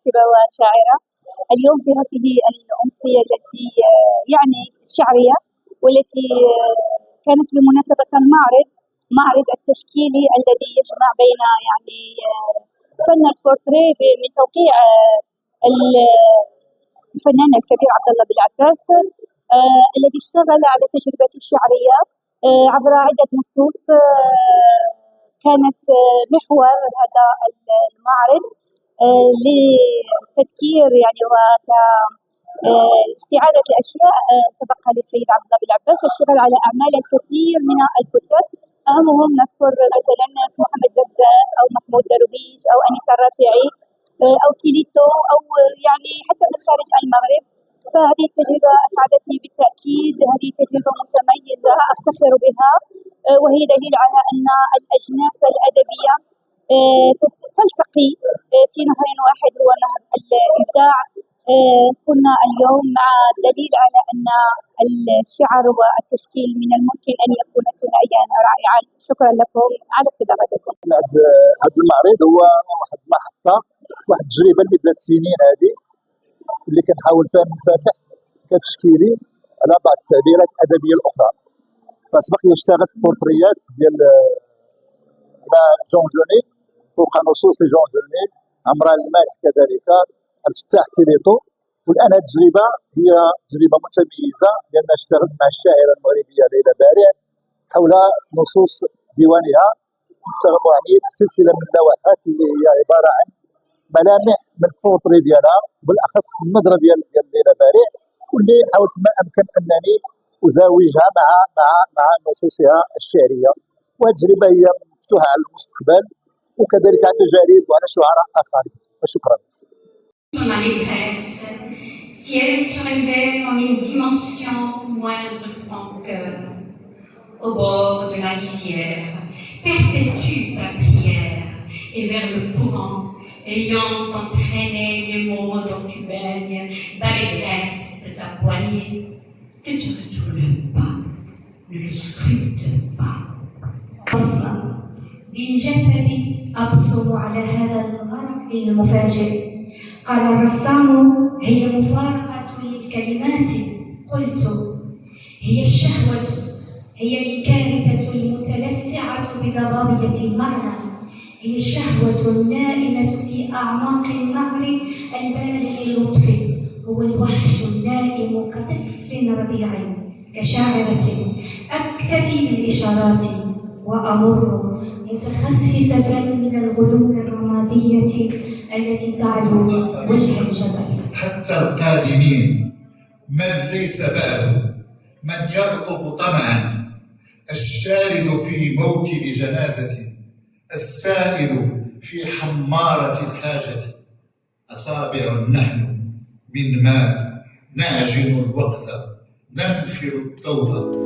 كاتبة وشاعرة. اليوم في هذه الأمسية التي يعني الشعرية، والتي كانت بمناسبة معرض التشكيلي الذي يجمع بين يعني فن البورتريه من توقيع الفنان الكبير عبد الله بالعباس، الذي اشتغل على تجربته الشعرية عبر عدة نصوص كانت محور هذا المعرض لتذكير يعني واستعادة الأشياء سبق للسيد عبد الله بالعباس الاشتغال على أعمال الكثير من الكتاب، أهمهم نذكر مثلا محمد زبزات أو محمود درويش أو أنيس الرافعي أو كيليتو أو يعني حتى من خارج المغرب. فهذه التجربة أسعدتني بالتأكيد، هذه تجربة متميزة أفتخر بها، وهي دليل على أن الأجناس الأدبية تلتقي في نهر واحد هو نهر الإبداع. كنا اليوم مع دليل على أن الشعر والتشكيل من الممكن أن يكون ثنائيا رائعا. شكرا لكم على استضافتكم. هذا المعرض هو واحد المحطة، واحد التجربة اللي بدات سنين هذه، اللي كنحاول فيها منفتح كتشكيلي على بعض التعبيرات الأدبية الأخرى. فسبق لي اشتغلت بورتريات ديال جون جوني فوق نصوص لجون جوني، عمران المالح كذلك، عبد الفتاح كيليتو. والان هذه التجربه هي تجربه متميزه لان اشتغلت مع الشاعره المغربيه ليلى بارع حول نصوص ديوانها، اشتغلوا يعني سلسله من اللوحات اللي هي عباره عن ملامح من البورتري ديالها، بالاخص النظره ديال ليلى بارع، واللي حاولت ما امكن انني ازاوجها مع نصوصها الشعريه. وهذه التجربه هي مفتوحه على المستقبل وكذلك على تجارب وعلى شعراء اخرين. وشكرا. Dans les Grèces, ciel sur les airs en une dimension moindre que ton cœur. Au bord de la rivière, perpétue ta prière, et vers le courant, ayant entraîné les mots dont tu baignes, d'allégresse ta poignée, ne te retourne pas, ne le scrute pas. بالجسد أبصر على هذا الغرق المفاجئ. قال الرسام: هي مفارقة للكلمات. قلت: هي الشهوة، هي الكارثة المتلفعة بضبابية المعنى، هي الشهوة النائمة في أعماق النهر البالغ اللطف، هو الوحش النائم كطفل رضيع، كشاعرة أكتفي بالإشارات وأمر متخففة من الغلو الرمادية التي تعلو وجه الجبل. حتى القادمين من ليس باله، من يرقب طمعا، الشارد في موكب جنازة، السائل في حمارة الحاجة، أصابع نحن من ماء نعجن الوقت ننفر الضوء.